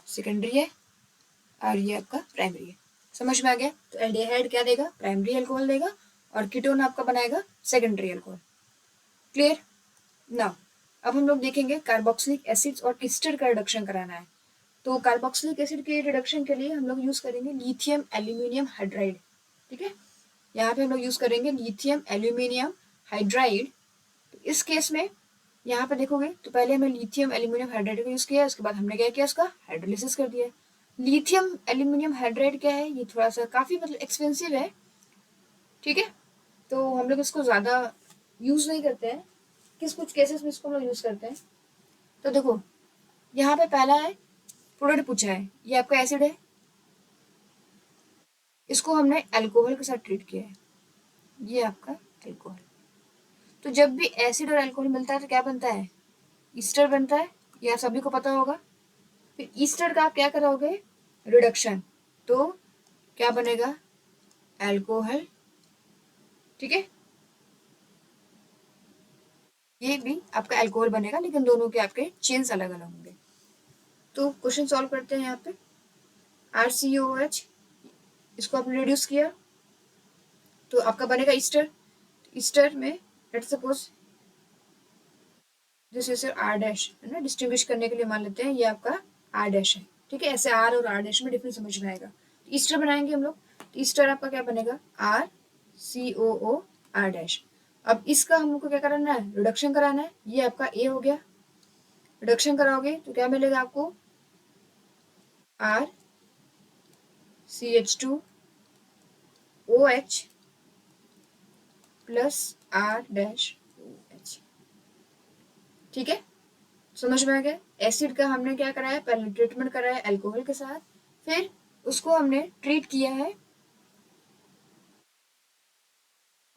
[SPEAKER 1] सेकेंडरी है और ये आपका प्राइमरी है। समझ में आ गया। तो एल्डिहाइड क्या देगा, प्राइमरी अल्कोहल देगा, और कीटोन आपका बनाएगा सेकेंडरी अल्कोहल। क्लियर। नाउ अब हम लोग देखेंगे कार्बोक्सिलिक एसिड्स और ईस्टर का रिडक्शन कराना है। तो कार्बोक्सिलिक एसिड के रिडक्शन के लिए हम लोग यूज करेंगे लिथियम एल्यूमिनियम हाइड्राइड। ठीक है। यहाँ पे हम लोग यूज करेंगे लिथियम एल्यूमिनियम हाइड्राइड। तो इस केस में यहाँ पे देखोगे तो पहले हमने लिथियम एल्यूमिनियम हाइड्राइड का यूज किया, उसके बाद हमने क्या किया, उसका हाइड्रोलिसिस कर दिया। लिथियम एल्यूमिनियम हाइड्राइड क्या है, ये थोड़ा सा काफी मतलब एक्सपेंसिव है। ठीक है। तो हम लोग इसको ज्यादा यूज नहीं करते हैं, कुछ केसेस में इसको हम लोग यूज करते हैं। तो देखो यहाँ पे पहला है, प्रोडक्ट पूछा है, ये आपका एसिड है, इसको हमने अल्कोहल के साथ ट्रीट किया है, ये आपका अल्कोहल। तो जब भी एसिड और अल्कोहल मिलता है तो क्या बनता है, ईस्टर बनता है, ये आप सभी को पता होगा। फिर ईस्टर का आप क्या करोगे, रिडक्शन, तो क्या बनेगा, अल्कोहल। ठीक है। ये भी आपका अल्कोहल बनेगा, लेकिन दोनों के आपके चेन्स अलग अलग होंगे। तो क्वेश्चन सॉल्व करते हैं। यहाँ पे RCOH, इसको आपने रिड्यूस किया तो आपका बनेगा ईस्टर। ईस्टर में let suppose this is R dash, है ना, डिस्टिंग्विश करने के लिए मान लेते हैं ये आपका R डैश है। ठीक है। ऐसे R और R डैश में डिफरेंस समझ में आएगा। तो ईस्टर बनाएंगे हम लोग, तो ईस्टर आपका क्या बनेगा, RCOO R डैश। अब इसका हम लोग को क्या कराना है, रिडक्शन कराना है। ये आपका A हो गया, रिडक्शन कराओगे तो क्या मिलेगा आपको, RCH2OH plus R dash OH। ठीक है। समझ में आ गया। एसिड का हमने क्या कराया, पहले ट्रीटमेंट कराया अल्कोहल के साथ, फिर उसको हमने ट्रीट किया है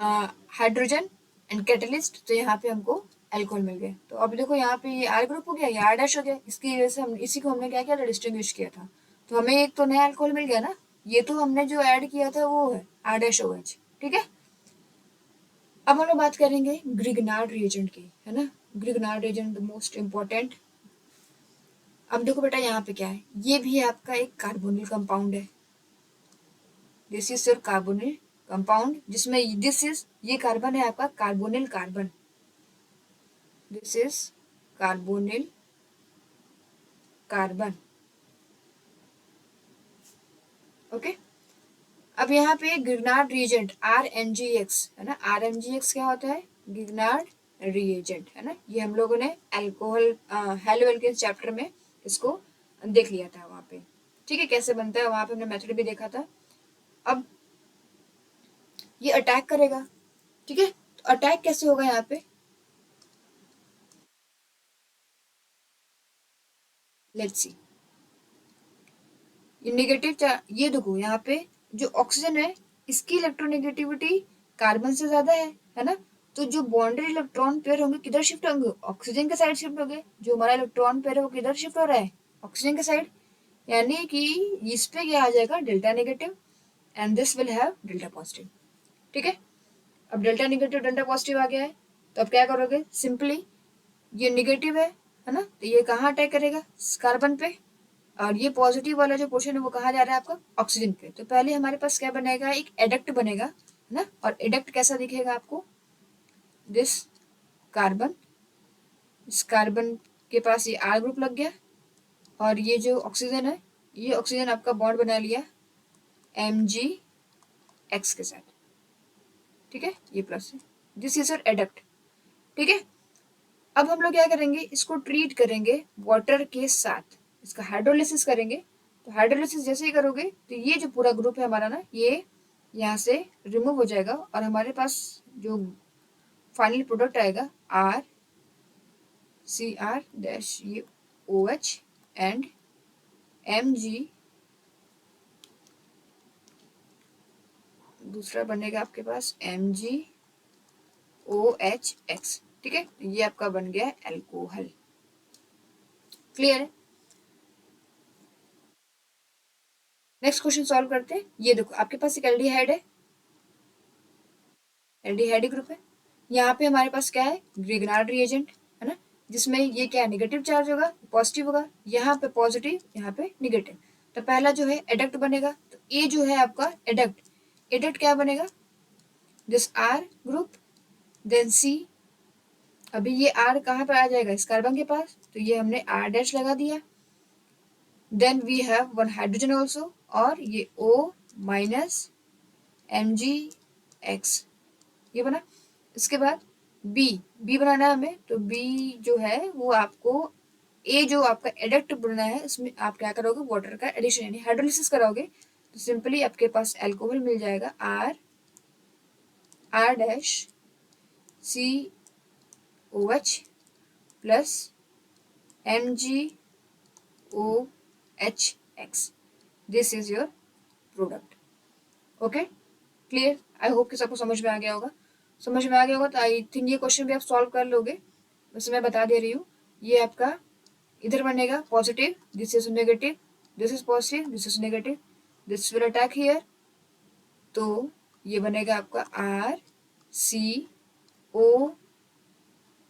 [SPEAKER 1] हाइड्रोजन एंड कैटलिस्ट, तो यहाँ पे हमको अल्कोहल मिल गया। तो अब देखो यहाँ पे ये आर ग्रुप हो गया, ये आर डैश हो गया, इसकी वजह से हम इसी को हमने क्या किया था, डिस्टिंग्विश किया था। तो हमें एक तो नया अल्कोहल मिल गया ना, ये तो हमने जो ऐड किया था वो है आर डैश OH। ठीक है। अब हम लोग बात करेंगे ग्रिगनार्ड रिएजेंट की, है ना। Grignard reagent most important. अब देखो बेटा यहाँ पे क्या है, ये भी आपका एक कार्बोनिल कंपाउंड है। This is your carbonyl compound, जिसमें दिस इज, ये कार्बन है आपका carbonyl carbon, this is carbonyl carbon. Okay. अब यहाँ पे ग्रिग्नार्ड रिएजेंट RNGX, है ना। RNGX क्या होता है, ग्रिग्नार्ड रिएजेंट, है ना। ये हम लोगों ने अल्कोहल हेलो एल्केन्स चैप्टर में इसको देख लिया था वहां पे। ठीक है। कैसे बनता है वहां पे हमने मेथड भी देखा था। अब ये अटैक करेगा। ठीक है। तो अटैक कैसे होगा यहाँ पे, लेट्स सी। ये नेगेटिव, ये देखो यहाँ पे जो ऑक्सीजन है इसकी इलेक्ट्रोनेगेटिविटी कार्बन से ज्यादा है ना। तो जो बॉन्डेड इलेक्ट्रॉन पेयर होंगे किधर शिफ्ट होंगे, ऑक्सीजन के साइड शिफ्ट होंगे। जो हमारा इलेक्ट्रॉन पेयर है वो किधर शिफ्ट हो रहा है, ऑक्सीजन के साइड। यानी कि इस पे क्या आ जाएगा, delta negative, and this will have delta positive. ठीक है। अब डेल्टा नेगेटिव डेल्टा पॉजिटिव आ गया है, तो अब क्या करोगे, सिंपली ये नेगेटिव है ना, तो ये कहाँ अटैक करेगा, कार्बन पे। और ये पॉजिटिव वाला जो पोर्शन है वो कहाँ जा रहा है आपका, ऑक्सीजन पे। तो पहले हमारे पास क्या बनेगा, एक एडक्ट बनेगा, है ना। और एडक्ट कैसा दिखेगा आपको, दिस कार्बन इस कार्बन के पास ये R ग्रुप लग गया, और ये जो ऑक्सीजन है, ये ऑक्सीजन आपका बॉन्ड बना लिया MgX के साथ। ठीक है, ये प्लस है, दिस इज योर एडक्ट। ठीक है, अब हम लोग क्या करेंगे, इसको ट्रीट करेंगे वाटर के साथ, इसका हाइड्रोलिसिस करेंगे। तो हाइड्रोलिसिस जैसे ही करोगे तो ये जो पूरा ग्रुप है हमारा ना, ये यहाँ से रिमूव हो जाएगा, और हमारे पास जो फाइनल प्रोडक्ट आएगा RCr डैश ये OH एंड Mg, दूसरा बनेगा आपके पास MgOHX। ठीक है, ये आपका बन गया एल्कोहल। क्लियर है? नेक्स्ट क्वेश्चन सॉल्व करते हैं। ये देखो आपके पास एक एल्डिहाइड है, एल्डिहाइड ग्रुप है। यहाँ पे हमारे पास क्या है, ग्रिग्नार्ड रिएजेंट है ना, जिसमें ये क्या है, नेगेटिव चार्ज होगा, पॉजिटिव होगा, यहाँ पे पॉजिटिव, यहाँ पे नेगेटिव। तो पहला जो है एडक्ट बनेगा, तो ये जो है आपका एडक्ट, एडक्ट क्या बनेगा, this R group, then C। अभी ये R कहाँ पर आ जाएगा, इस कार्बन के पास, तो ये हमने R डैश लगा दिया। Then we have one hydrogen also, और ये O माइनस MgX, ये बना। इसके बाद बी बनाना है हमें, तो बी जो है वो आपको, ए जो आपका एडक्ट बनना है, इसमें आप क्या करोगे, वाटर का एडिशन यानी हाइड्रोलिसिस कराओगे, तो सिंपली आपके पास एल्कोहल मिल जाएगा R dash COH plus MgOHX, this is your product. Okay, clear? I hope कि सबको समझ में आ गया होगा। समझ में आ गया होगा तो आई थिंक ये क्वेश्चन भी आप सॉल्व कर लोगे। वैसे मैं बता दे रही हूँ, ये आपका इधर बनेगा positive, this is negative, this is positive, this is negative, this will attack here, तो ये बनेगा आपका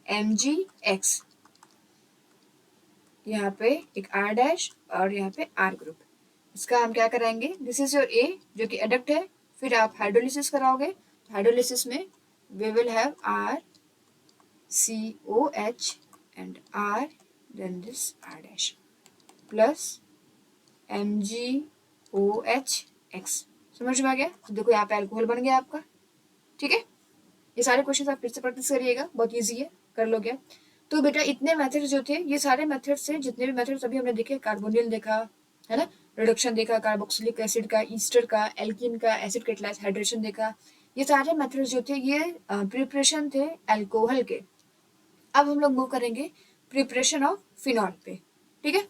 [SPEAKER 1] RCOMgX। यहाँ पे एक R डैश और यहाँ पे R ग्रुप। इसका हम क्या कराएंगे, दिस इज योर ए जो कि एडक्ट है, फिर आप हाइड्रोलिसिस कराओगे, हाइड्रोलिसिस में we will have RCOH and R, then this R dash plus MgOHX। समझ में आ गया? तो देखो यहाँ पे अल्कोहल बन गया आपका। ठीक है, ये सारे क्वेश्चन आप फिर से प्रैक्टिस करिएगा, बहुत इजी है, कर लोगे। तो बेटा इतने मेथड्स जो थे, ये सारे मेथड्स से, जितने भी मेथड्स अभी हमने देखे, कार्बोनिल देखा है ना, रिडक्शन देखा, कार्बोक्सिलिक एसिड का, ईस्टर का, एल्कीन का, एसिड कैटालाइज हाइड्रेशन देखा, ये सारे मेथड्स जो थे ये प्रिपरेशन थे अल्कोहल के। अब हम लोग मूव करेंगे प्रिपरेशन ऑफ फिनॉल पे। ठीक है,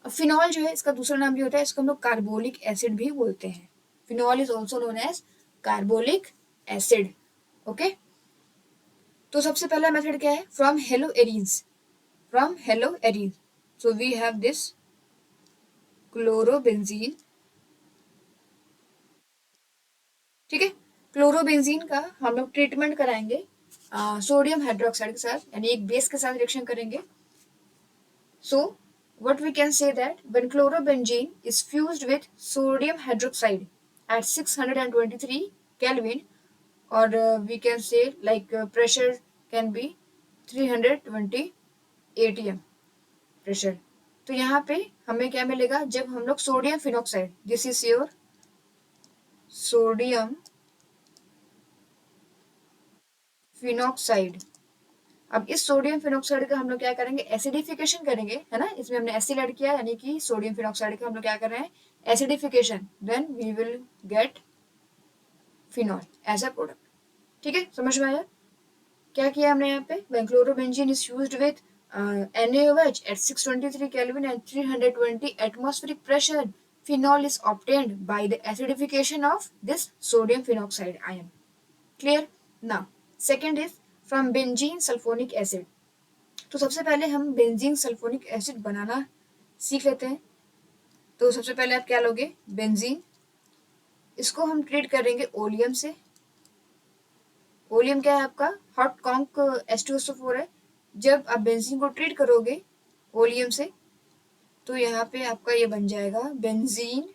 [SPEAKER 1] फिनॉल जो है इसका दूसरा नाम भी होता है, इसको हम लोग कार्बोलिक एसिड भी बोलते हैं। Phenol is also known as carbolic acid. Okay, तो सबसे पहला मेथड क्या है, from halo arenes, from halo arenes, so we have this chlorobenzene. ठीक है, क्लोरोबेंजीन का हम लोग ट्रीटमेंट कराएंगे सोडियम हाइड्रोक्साइड के साथ, यानी एक बेस के साथ रिएक्शन करेंगे। सो what we can say that when chlorobenzene is fused with sodium hydroxide at 623 Kelvin, or we can say like pressure can be 320 atm pressure, तो यहाँ पे हमें क्या मिलेगा, जब हम लोग sodium phenoxide, this is your sodium phenoxide, अब इस सोडियम फिनॉक्साइड का हम लोग क्या करेंगे, एसिडिफिकेशन करेंगे, है ना, इसमें हमने एसिड ऐड किया, यानी कि सोडियम फिनॉक्साइड का हम लोग क्या कर रहे हैं, acidification, then we will get phenol as a product. ठीक है, समझ में आया? क्या किया हमने यहाँ पे, when chlorobenzene is fused with NaOH at 623 Kelvin and 320 atmospheric pressure, phenol is obtained by the acidification of this sodium phenoxide ion. Clear? Now, second is from benzene sulfonic acid. तो सबसे पहले हम बेंजीन सल्फोनिक एसिड बनाना सीख लेते हैं। तो सबसे पहले आप क्या लोगे, बेंजीन, इसको हम ट्रीट करेंगे ओलियम से। ओलियम क्या है आपका, हॉट कॉन्क H2SO4 है। जब आप बेंजीन को ट्रीट करोगे ओलियम से, तो यहाँ पे आपका ये बन जाएगा benzene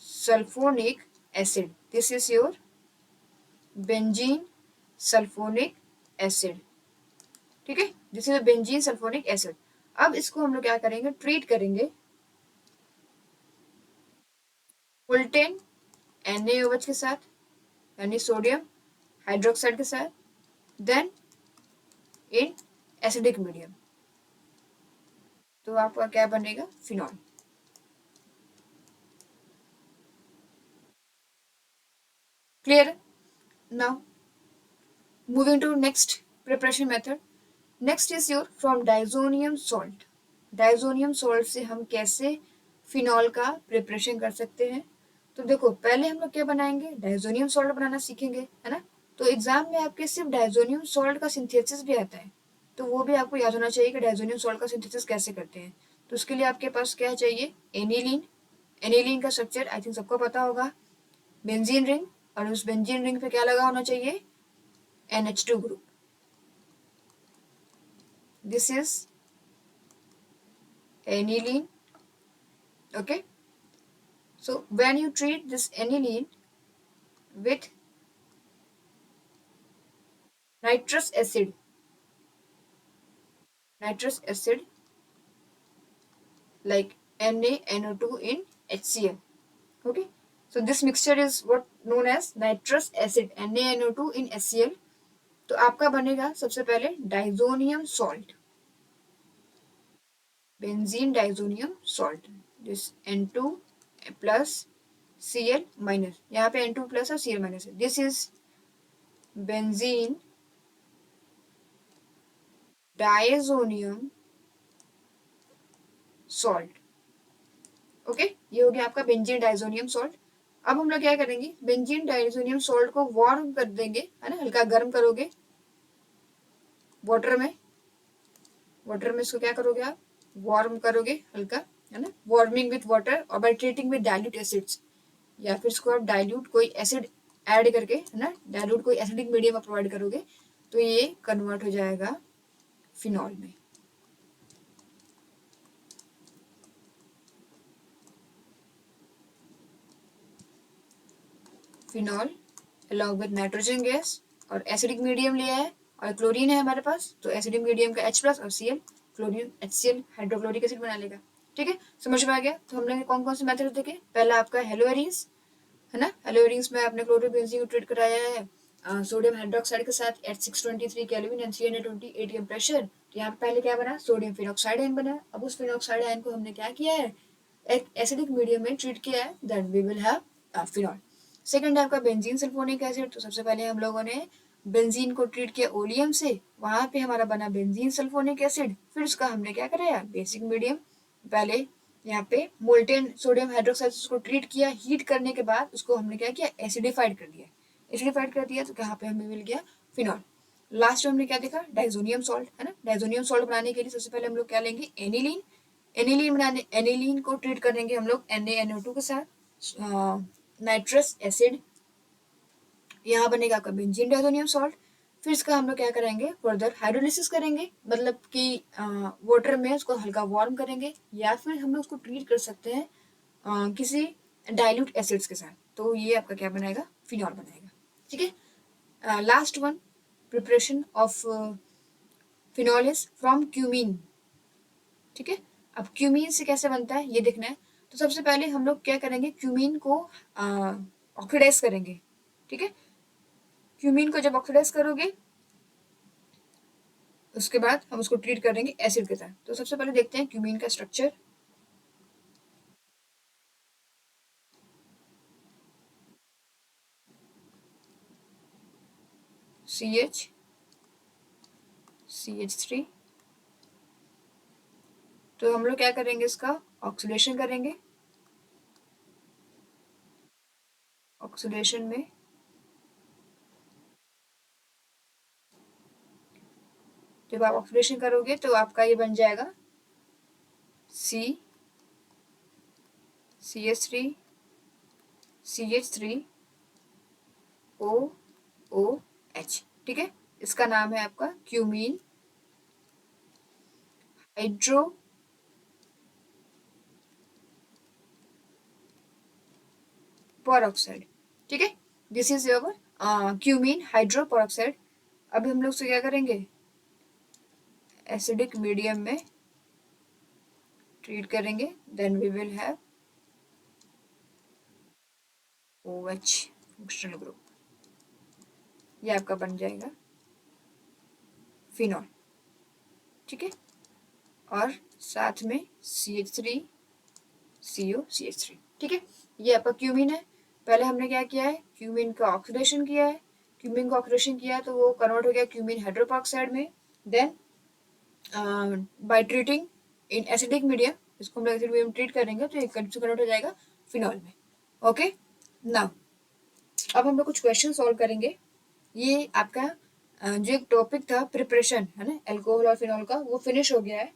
[SPEAKER 1] sulphonic acid, this is your benzene sulphonic acid. ठीक है, this is benzene sulphonic acid. अब इसको हम लोग क्या करेंगे, ट्रीट करेंगे मोल्टेन NaOH के साथ, यानी सोडियम हाइड्रोक्साइड के साथ, देन इन एसिडिक मीडियम, तो आपका क्या बनेगा, phenol. Clear? Now moving to next preparation method. Next is your from diazonium salt. Diazonium salt से हम कैसे फिनॉल का प्रिपरेशन कर सकते हैं। तो देखो पहले हम लोग क्या बनाएंगे, डाइजोनियम सॉल्ट बनाना सीखेंगे, है ना। तो एग्जाम में आपके सिर्फ डाइजोनियम सॉल्ट का सिंथेसिस भी आता है, तो वो भी आपको याद होना चाहिए कि डाइजोनियम सॉल्ट का सिंथेसिस कैसे करते हैं। तो उसके लिए आपके पास क्या चाहिए, एनिलीन। एनिलीन का स्ट्रक्चर आई थिंक सबको पता होगा, बेंजीन रिंग, और उस बेंजीन रिंग पे क्या लगा होना चाहिए, NH2 group. This is aniline. Okay. So when you treat this aniline with nitrous acid, like NaNO2 in HCl. Okay. So this mixture is what known as nitrous acid, NaNO2 in HCl. तो आपका बनेगा सबसे पहले diazonium salt, benzene diazonium salt, this N2 plus Cl minus, यहाँ पे N2 plus और Cl minus है, this is benzene diazonium salt. Okay, ये हो गया आपका बेंजीन डायजोनियम सॉल्ट। अब हम लोग क्या करेंगे, बेंजीन डायजोनियम सॉल्ट को वार्म कर देंगे, है ना, हल्का गर्म करोगे वाटर में, इसको क्या करोगे आप, वार्म करोगे हल्का, है ना, वार्मिंग विथ वाटर और by treating with dilute acids, या फिर इसको आप डाइल्यूट कोई एसिड ऐड करके, है ना, डाइल्यूट कोई एसिडिक मीडियम प्रोवाइड करोगे तो ये कन्वर्ट हो जाएगा फिनॉल में। Phenol along with nitrogen gas और एसिडिक मीडियम लिया है और क्लोरीन है हमारे पास, तो एसिडिक मीडियम का H प्लस और Cl, chlorine HCl hydrochloric acid बना लेगा। ठीक है, समझ में आ गया। तो हमने कौन कौन से मेथड देखे, पहला आपका हेलोएरिन्स, है ना, हेलोएरिन्स में आपने क्लोरोबेंजीन को ट्रीट कराया है सोडियम हाइड्रोक्साइड के साथ at 623 kelvin and 320 ATM pressure. तो यहाँ पे पहले क्या बना, सोडियम फिनॉक्साइड आयन बना। अब उस फिनॉक्साइड आयन को हमने क्या किया है, एक एसिडिक मीडियम में ट्रीट किया है, that we will have phenol. Second है आपका बेंजीन सल्फोनिक एसिड। तो सबसे पहले हम लोगों ने बेंजीन को ट्रीट किया ओलियम से, वहां पे हमारा बना बेंजीन सल्फोनिक एसिड। फिर उसका हमने क्या कराया, बेसिक मीडियम, पहले यहाँ पे मोल्टेन सोडियम हाइड्रोक्साइड को ट्रीट किया, हीट करने के बाद उसको हमने क्या किया, एसिडिफाइड कर दिया। एसिडिफाइड कर दिया तो यहाँ पे हमें मिल गया फिनॉल। लास्ट में हमने क्या देखा, डाइजोनियम सॉल्ट, है ना। डाइजोनियम सॉल्ट बनाने के लिए सबसे पहले हम लोग क्या लेंगे, एनिलीन। एनिलीन को ट्रीट करेंगे हम लोग NaNO2 के साथ, नाइट्रस एसिड, यहाँ बनेगा आपका बेंजीन डाइजोनियम सॉल्ट। फिर इसका हम लोग क्या करेंगे, फर्दर हाइड्रोलिसिस करेंगे, मतलब कि वाटर में उसको हल्का वार्म करेंगे, या फिर हम लोग उसको ट्रीट कर सकते हैं किसी डाइल्यूट एसिड्स के साथ, तो ये आपका क्या बनाएगा, फिनॉल बनाएगा। ठीक है, last one preparation of phenol is from cumene. ठीक है, अब क्यूमीन से कैसे बनता है ये देखना है। तो सबसे पहले हम लोग क्या करेंगे, क्यूमीन को ऑक्सीडाइज करेंगे। ठीक है, क्यूमीन को जब ऑक्सीडाइज करोगे उसके बाद हम उसको ट्रीट करेंगे एसिड के साथ। तो सबसे पहले देखते हैं क्यूमीन का स्ट्रक्चर। CH3। तो हम लोग क्या करेंगे, इसका ऑक्सीडेशन करेंगे। ऑक्सीडेशन में जब आप ऑक्सीडेशन करोगे तो आपका ये बन जाएगा CH3 OOH। ठीक है, इसका नाम है आपका क्यूमीन हाइड्रो परऑक्साइड। ठीक है, this is your cumene hydroperoxide. अब हम लोग से क्या करेंगे, एसिडिक मीडियम में ट्रीट करेंगे, then we will have OH functional group, ये आपका बन जाएगा फिनॉल। ठीक है, और साथ में CH3 COCH3। ठीक है, ये आपका क्यूमीन है। पहले हमने क्या किया है, क्यूमीन का ऑक्सीडेशन किया है। क्यूमीन का ऑक्सीडेशन किया तो वो कन्वर्ट हो गया क्यूमीन हाइड्रोपेरोक्साइड में। Then by treating in acidic medium, इसको हम एसिडिक मीडियम ट्रीट करेंगे तो ये कन्वर्ट हो जाएगा फिनॉल में। ओके, नाउ अब हम लोग कुछ क्वेश्चन सॉल्व करेंगे। ये आपका जो एक टॉपिक था प्रिपरेशन है ना अल्कोहल और फिनॉल का, वो फिनिश हो गया है।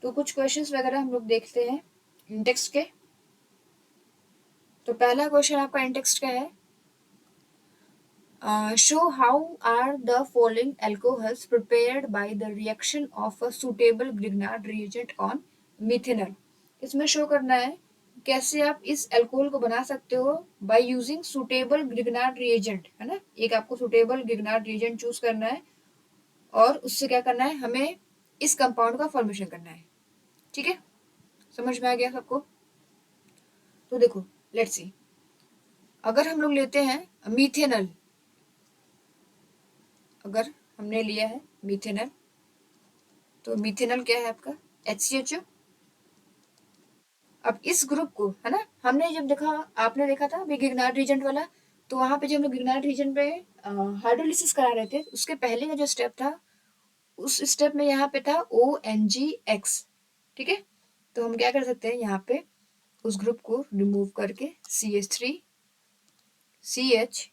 [SPEAKER 1] तो कुछ क्वेश्चंस वगैरह हम लोग देखते हैं इंटेक्स्ट के। तो पहला क्वेश्चन आपका इंटेक्स्ट का है, show how are the following alcohols prepared by the reaction of a suitable Grignard reagent on methanol। इसमें शो करना है कैसे आप इस अल्कोहल को बना सकते हो by using suitable Grignard reagent, है ना। एक आपको सुटेबल ग्रिग्नार्ड रिएजेंट चूज करना है और उससे क्या करना है, हमें इस कंपाउंड का फॉर्मेशन करना है। ठीक है, समझ में आ गया सबको। तो देखो लेट्स सी, अगर हम लोग लेते हैं मीथेनल, अगर हमने लिया है मीथेनल, तो मीथेनल क्या है आपका HCHO। अब इस ग्रुप को, है ना, हमने जब देखा, आपने देखा था अभी गिग्नार्ड रीजेंट वाला, तो वहां पे जब हम लोग गिग्नार्ड रीजेंट पे हाइड्रोलिसिस करा रहे थे, उसके पहले का जो स्टेप था, उस स्टेप में यहाँ पे था ONGX। ठीक है, तो हम क्या कर सकते हैं, यहाँ पे उस ग्रुप को रिमूव करके CH3CH,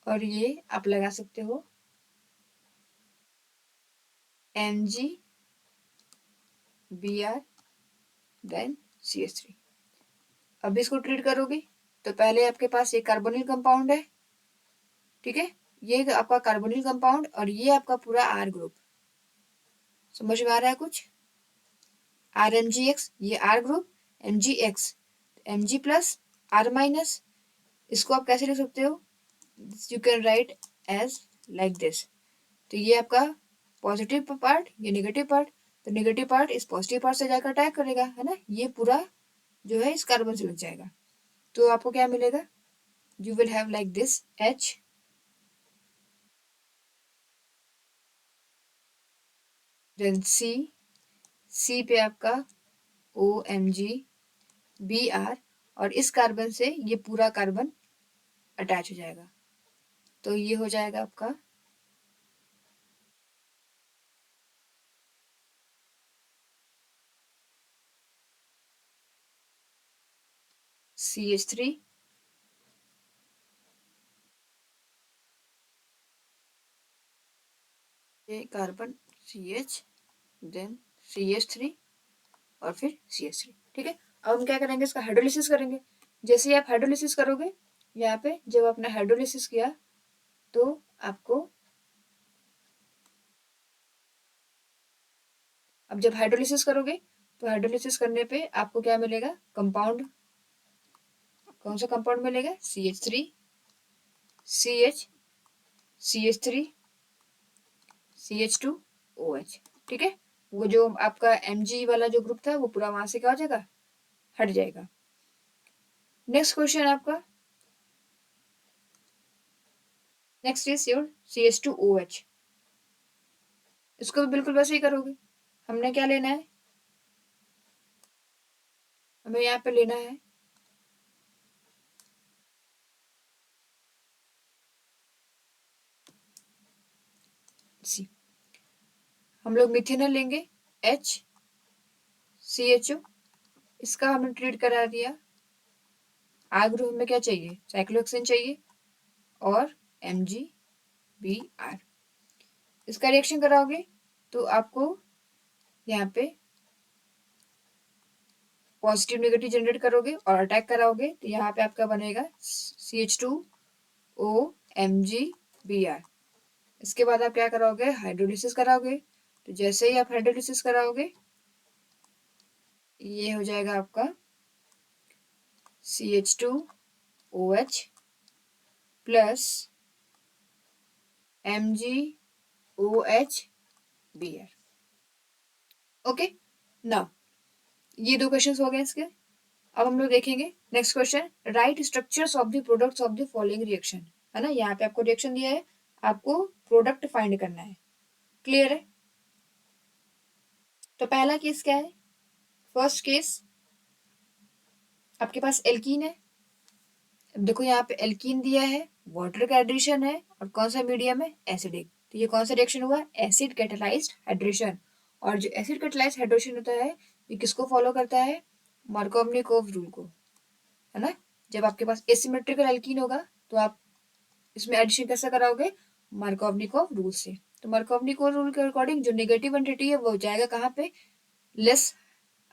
[SPEAKER 1] और ये आप लगा सकते हो MgBr देन CH3। अब इसको ट्रीट करोगे तो पहले आपके पास ये कार्बोनिल कंपाउंड है। ठीक है, ये आपका कार्बोनिल कंपाउंड और ये आपका पूरा R ग्रुप, समझ में आ रहा है कुछ। RMgX, ये R ग्रुप, MgX, Mg plus R minus, इसको आप कैसे लिख सकते हो, you can write as like this. तो ये आपका पॉजिटिव पार्ट, ये नेगेटिव पार्ट, तो नेगेटिव पार्ट इस पॉजिटिव पार्ट से जाकर अटैक करेगा, है ना, ये पूरा जो है इस कार्बन से लग जाएगा। तो आपको क्या मिलेगा, you will have like this H, then C पे आपका OMgBr, और इस कार्बन से ये पूरा कार्बन अटैच हो जाएगा, तो ये हो जाएगा आपका CH3, ये कार्बन CH, देन CH3 और फिर CH3। ठीक है, अब हम क्या करेंगे, इसका हाइड्रोलिसिस करेंगे। जैसे ही आप हाइड्रोलिसिस करोगे, यहाँ पे जब आपने हाइड्रोलिसिस किया तो आपको, अब जब हाइड्रोलिसिस करोगे तो हाइड्रोलिसिस करने पे आपको क्या मिलेगा, कंपाउंड, कौन सा कंपाउंड मिलेगा, CH3 CH CH3 CH2 OH। ठीक है, वो जो आपका Mg वाला जो ग्रुप था वो पूरा वहां से क्या हो जाएगा, हट जाएगा। नेक्स्ट क्वेश्चन आपका, नेक्स्ट इज योर CH2OH। इसको भी बिल्कुल वैसे ही करोगे। हमने क्या लेना है, हमें यहाँ पे लेना है सी, हम लोग मिथेनॉल लेंगे HCHO, इसका हमने ट्रीट करा दिया। आर ग्रुप में क्या चाहिए, साइक्लोहेक्सेन चाहिए और MgBr। इसका रिएक्शन कराओगे तो आपको यहाँ पे पॉजिटिव नेगेटिव जनरेट करोगे और अटैक कराओगे, तो यहाँ पे आपका बनेगा CH2OMgBr। इसके बाद आप क्या कराओगे, हाइड्रोलिसिस कराओगे। तो जैसे ही आप हाइड्रोलिसिस कराओगे, ये हो जाएगा आपका CH2OH प्लस MgOH बियर। ओके, नाउ ये दो क्वेश्चन हो गए इसके। अब हम लोग देखेंगे next question, right structures of the products of the following reaction. है ना, यहाँ पे आपको रिएक्शन दिया है, आपको प्रोडक्ट फाइंड करना है। क्लियर है? तो पहला केस क्या है? फर्स्ट केस, आपके पास एल्कीन है। अब देखो यहाँ पे एल्कीन दिया है, वाटर का हाइड्रेशन है, और कौन सा मीडियम है? एसिडिक। तो ये कौन सा रिएक्शन हुआ? Acid catalysed hydration. और जो एसिड कैटालाइज्ड हाइड्रेशन होता है, ये किसको फॉलो करता है? मार्कोवनिकोव रूल को। है ना, जब आपके पास एसिमेट्रिकल एल्कीन होगा तो आप इसमें एडिशन कैसे कराओगे? मार्कोवनिकोव रूल से। तो मार्कोवनिकोव रूल के अकॉर्डिंग जो नेगेटिव एंटिटी है वो जाएगा कहाँ पे? लेस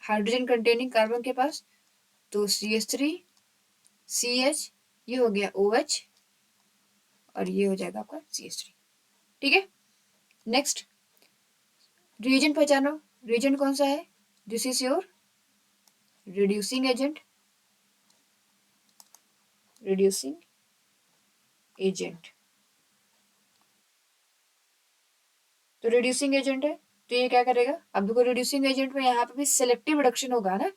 [SPEAKER 1] हाइड्रोजन कंटेनिंग कार्बन के पास। तो CH3 CH, ये हो गया OH, और ये हो जाएगा आपका CH3। ठीक है, नेक्स्ट रिएजेंट पहचानो। रिएजेंट कौन सा है? This is your reducing agent. Reducing agent, तो रिड्यूसिंग एजेंट है, तो ये क्या करेगा? अब देखो रिड्यूसिंग एजेंट में यहाँ पे भी सिलेक्टिव रिडक्शन होगा ना।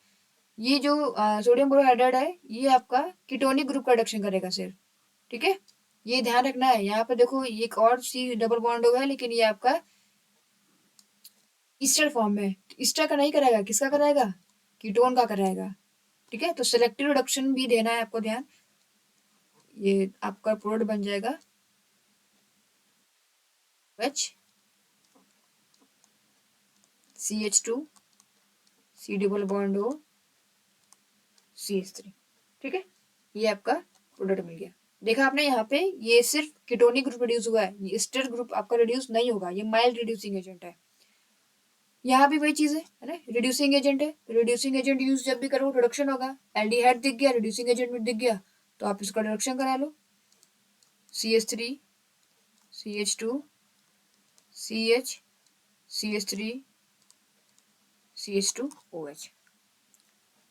[SPEAKER 1] ये जो सोडियम बोरोहाइड्राइड है, ये आपका कीटोनिक ग्रुप का रिडक्शन करेगा सिर्फ। ठीक है, ये ध्यान रखना है। यहाँ पे देखो एक और C डबल बॉन्ड हुआ है, लेकिन ये आपका ईस्टर फॉर्म में। ईस्टर का नहीं कराएगा, किसका कराएगा? कीटोन का कराएगा। ठीक है, तो सिलेक्टिव रिडक्शन भी देना है आपको ध्यान। ये आपका प्रोडक्ट बन जाएगा H CH2 C double bond O CH3। ठीक है, ये आपका प्रोडक्ट मिल गया। देखा आपने यहाँ पे, ये सिर्फ कीटोनिक ग्रुप रिड्यूस हुआ है, ये ईस्टर ग्रुप आपका रिड्यूस नहीं होगा, ये माइल्ड रिड्यूसिंग एजेंट है। यहाँ भी वही चीज है ना, रिड्यूसिंग एजेंट है। रिड्यूसिंग एजेंट यूज जब भी करो रिडक्शन होगा। एल्डिहाइड दिख गया, रिड्यूसिंग एजेंट में दिख गया, तो आप इसका रिडक्शन करा लो। CH3 CH2 CH CH3 CH2 OH।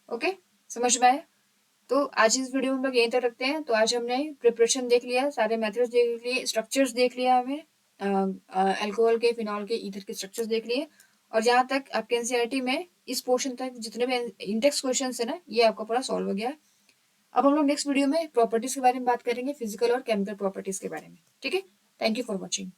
[SPEAKER 1] Okay, समझ में आया? तो आज इस वीडियो में हम लोग यहीं तक रखते हैं। तो आज हमने प्रिपरेशन देख लिया, सारे मेथड्स देख लिए, स्ट्रक्चर्स देख लिया, हमें अल्कोहल के, फिनॉल के, ईथर के स्ट्रक्चर्स देख लिए। और जहाँ तक आपके एनसीईआरटी में इस पोर्शन तक जितने भी इंडेक्स क्वेश्चन है ना, ये आपका पूरा सॉल्व हो गया। अब हम लोग नेक्स्ट वीडियो में प्रॉपर्टीज के बारे में बात करेंगे, फिजिकल और केमिकल प्रॉपर्टीज के बारे में। ठीक है, थैंक यू फॉर वॉचिंग।